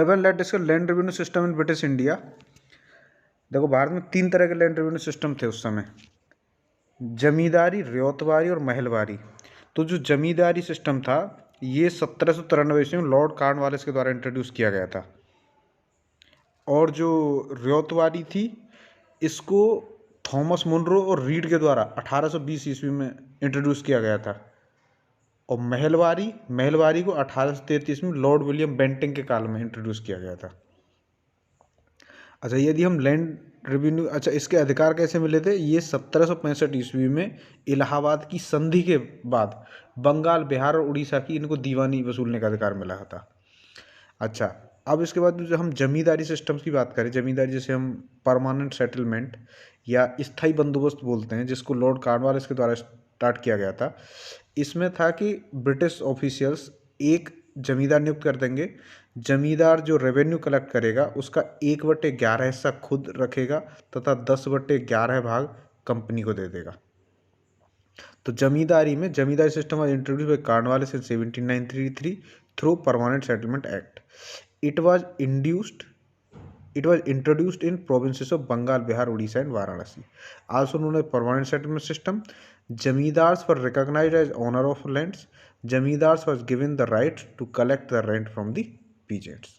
Well let discuss land revenue system in British India. देखो, भारत में 3 तरह के लैंड रेवेन्यू सिस्टम थे उस समय, जमींदारी, रियायतवारी और महलवारी। तो जो जमींदारी सिस्टम था ये 1793 ईस्वी में लॉर्ड कॉर्नवालिस के द्वारा इंट्रोड्यूस किया गया था, और जो रियायतवारी थी इसको थॉमस मुनरो और रीड के द्वारा 1820 ईस्वी में इंट्रोड्यूस किया गया था। और महलवारी को 1833 में लॉर्ड विलियम बेंटिंग के काल में इंट्रोड्यूस किया गया था। अच्छा, यदि हम लैंड रेवेन्यू, अच्छा इसके अधिकार कैसे मिले थे? ये 1765 ईस्वी में इलाहाबाद की संधि के बाद बंगाल, बिहार और उड़ीसा की इनको दीवानी वसूलने का अधिकार मिला था। अच्छा, अब इसके बाद जो हम जमींदारी सिस्टम की बात करें, जमींदारी जैसे हम परमानेंट सेटलमेंट या स्थायी बंदोबस्त बोलते हैं, जिसको लॉर्ड कॉर्नवालिस के द्वारा स्टार्ट किया गया था। इसमें था कि ब्रिटिश ऑफिशियल्स एक जमींदार नियुक्त कर देंगे। जमींदार जो रेवेन्यू कलेक्ट करेगा उसका 1/11 हिस्सा खुद रखेगा तथा 10/11 भाग कंपनी को दे देगा। तो zamindari system was introduced by Cornwallis in 1793 through permanent settlement act. It was introduced in provinces of Bengal, Bihar, Odisha and Varanasi. Also known as permanent settlement system. Zamindars were recognized as owner of lands. Zamindars was given the right to collect the rent from the peasants.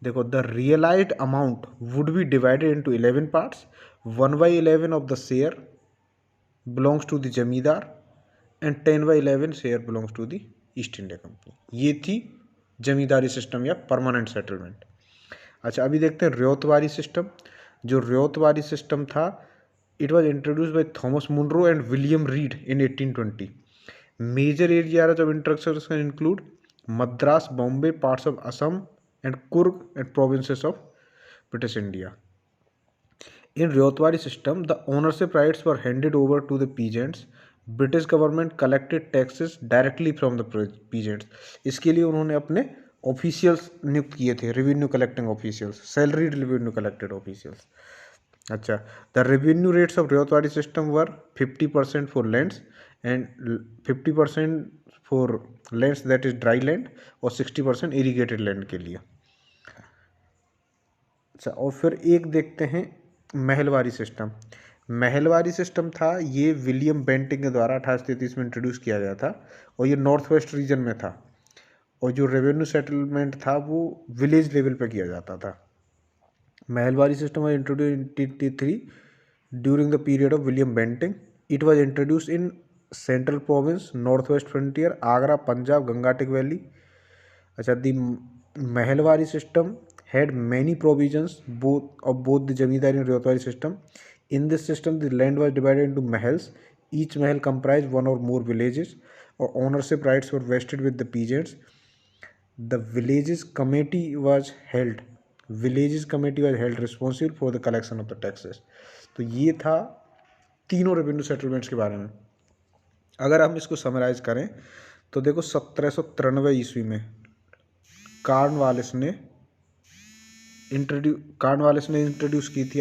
देखो, the realized amount would be divided into 11 parts. 1/11 of the share belongs to the जमींदार and 10/11 share belongs to the east India company. ये थी zamindari system या permanent settlement. अच्छा, अभी देखते हैं Ryotwari system. जो रियायतवारी सिस्टम था, it was introduced by Thomas Munro and William Reid in 1820। Major areas of instructions can include Madras, Bombay, parts of Assam and Coorg and provinces of British India. In Ryotwari system, the ownership rights were handed over to the peasants. British government collected taxes directly from the peasants. इसके लिए उन्होंने अपने officials नियुक्त किए थे, revenue collecting officials, salaried revenue collected officials. अच्छा, the revenue rates of ryotwari system were 50% for lands and 50% for lands that is dry land और 60% irrigated land के लिए। अच्छा, और फिर एक देखते हैं महलवारी सिस्टम। महलवारी सिस्टम था, ये विलियम बेंटिंग के द्वारा 1833 में इंट्रोड्यूस किया गया था और ये नॉर्थ वेस्ट रीजन में था। और जो रेवेन्यू सेटलमेंट था वो विलेज लेवल पे किया जाता था। Mahalwari system was introduce in 1883 during the period of William Bentinck. It was introduce in central province, north west frontier, Agra, Punjab, Gangetic valley. अच्छा, the mahalwari system had many provisions of both the zamindari and ryotwari system. In this system, the land was divided into mahals. Each mahal comprised one or more villages, or ownership rights were vested with the peasants. The villages committee was held responsible for the collection of the taxes. तो ये था तीनों revenue settlements के बारे में। अगर हम इसको समराइज करें तो देखो, 1793 ईस्वी में कॉर्नवालिस ने इंट्रोड्यूस की थी